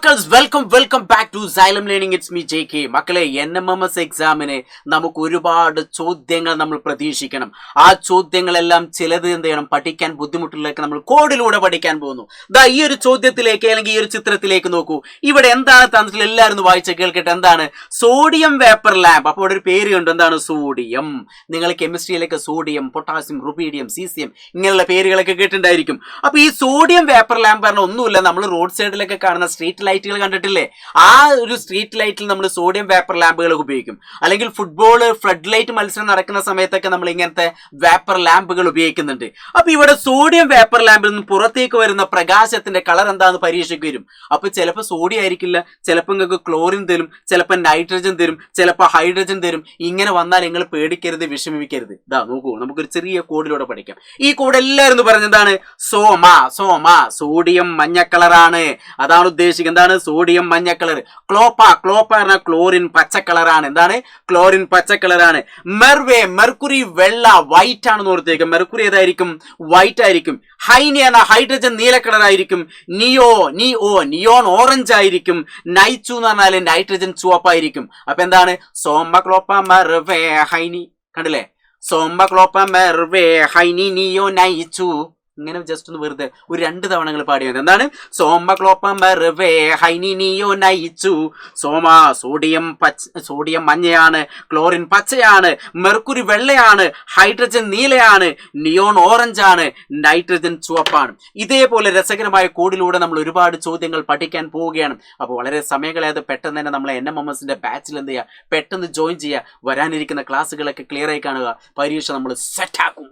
മക്കൾസ് welcome back to Xylem learning. It's me JK. മക്കളെ, NMMS എക്സാമിന് നമുക്ക് ഒരുപാട് ചോദ്യങ്ങൾ നമ്മൾ പ്രതീക്ഷിക്കണം. ആ ചോദ്യങ്ങളെല്ലാം ചിലത് എന്ത് ചെയ്യണം, പഠിക്കാൻ ബുദ്ധിമുട്ടിലേക്ക് നമ്മൾ കോഡിലൂടെ പഠിക്കാൻ പോകുന്നു. ഈ ഒരു ചോദ്യത്തിലേക്ക് അല്ലെങ്കിൽ ഈ ഒരു ചിത്രത്തിലേക്ക് നോക്കൂ. ഇവിടെ എന്താണ് തന്നിട്ടുള്ള, എല്ലാവരും വായിച്ച് കേൾക്കട്ടെ. എന്താണ്? Sodium vapour lamp. അപ്പോൾ ഒരു പേര് ഉണ്ട്, എന്താണ്? സോഡിയം. നിങ്ങൾ കെമിസ്ട്രിയിലേക്ക് സോഡിയം, പൊട്ടാസ്യം, റുബീഡിയം, സീസിയം ഇങ്ങനെയുള്ള പേരുകളൊക്കെ കേട്ടിട്ടുണ്ടായിരിക്കും. അപ്പൊ ഈ സോഡിയം വേപ്പർ ലാമ്പ് പറഞ്ഞാൽ ഒന്നുമില്ല, നമ്മൾ റോഡ് സൈഡിലൊക്കെ കാണുന്ന സ്ട്രീറ്റ് ലൈറ്റുകൾ കണ്ടിട്ടില്ലേ? ആ ഒരു സ്ട്രീറ്റ് ലൈറ്റിൽ നമ്മൾ സോഡിയം വേപ്പർ ലാമ്പുകൾ ഉപയോഗിക്കും. അല്ലെങ്കിൽ ഫുട്ബോൾ ഫ്ലഡ് ലൈറ്റ് മത്സരം നടക്കുന്ന സമയത്തൊക്കെ നമ്മൾ ഇങ്ങനത്തെ വേപ്പർ ലാമ്പുകൾ ഉപയോഗിക്കുന്നുണ്ട്. അപ്പൊ ഇവിടെ സോഡിയം വേപ്പർ ലാമ്പിൽ നിന്ന് പുറത്തേക്ക് വരുന്ന പ്രകാശത്തിന്റെ കളർ എന്താണെന്ന് പരീക്ഷയ്ക്ക് വരും. അപ്പൊ ചിലപ്പോൾ സോഡിയം ആയിരിക്കില്ല, ചിലപ്പോൾ നിങ്ങൾക്ക് ക്ലോറിൻ തരും, ചിലപ്പോൾ നൈട്രജൻ തരും, ചിലപ്പോൾ ഹൈഡ്രജൻ തരും. ഇങ്ങനെ വന്നാൽ നിങ്ങൾ പേടിക്കരുത്, വിഷമിക്കരുത്. നോക്കൂ, നമുക്കൊരു ചെറിയ കോഡിലൂടെ പഠിക്കാം. ഈ കോഡ് എല്ലാവരും പറഞ്ഞതാണ് സോമ. സോഡിയം മഞ്ഞ കളറാണ്, അതാണ് ഉദ്ദേശിക്കുന്നത്. എന്താണ്? സോഡിയം മഞ്ഞ കളർ. ക്ലോപ്പ പറഞ്ഞാൽ ക്ലോറിൻ പച്ച കളറാണ്. എന്താണ്? ക്ലോറിൻ പച്ച കളറാണ്. മെർക്കുറി വെള്ള, വൈറ്റ് ആണെന്ന് ഓർത്തേക്കും. മെർക്കുറി ഏതായിരിക്കും? വൈറ്റ് ആയിരിക്കും. ഹൈഡ്രജൻ നീല കളർ ആയിരിക്കും. നിയോൺ ഓറഞ്ച് ആയിരിക്കും. നൈച്ചു എന്ന് പറഞ്ഞാല് നൈട്രജൻ ചുവപ്പായിരിക്കും. അപ്പൊ എന്താണ്? സോമ ക്ലോപ്പ മെർവേ ഹൈനി. കണ്ടില്ലേ? സോമ ക്ലോപ്പ മെർവേ ഹൈനി നിയോ നൈച്ചു. ഇങ്ങനെ ജസ്റ്റ് ഒന്ന് വെറുതെ ഒരു 2 തവണകൾ പാടിയത്. എന്താണ്? സോമ ക്ലോപ്പ മെർവേ ഹൈനി നിയോ നൈച്ചു. സോഡിയം മഞ്ഞയാണ്, ക്ലോറിൻ പച്ചയാണ്, മെർക്കുറി വെള്ളയാണ്, ഹൈഡ്രജൻ നീലയാണ്, നിയോൺ ഓറഞ്ച് ആണ്, നൈട്രജൻ ചുവപ്പാണ്. ഇതേപോലെ രസകരമായ കോഡിലൂടെ നമ്മൾ ഒരുപാട് ചോദ്യങ്ങൾ പഠിക്കാൻ പോവുകയാണ്. അപ്പോൾ വളരെ സമയങ്ങളായത് പെട്ടെന്ന് തന്നെ നമ്മളെ NMMSന്റെ ബാച്ചിൽ എന്ത് ചെയ്യുക, പെട്ടെന്ന് ജോയിൻ ചെയ്യുക. വരാനിരിക്കുന്ന ക്ലാസ്സുകളൊക്കെ ക്ലിയർ ആയി കാണുക. പരീക്ഷ നമ്മൾ സെറ്റാക്കും.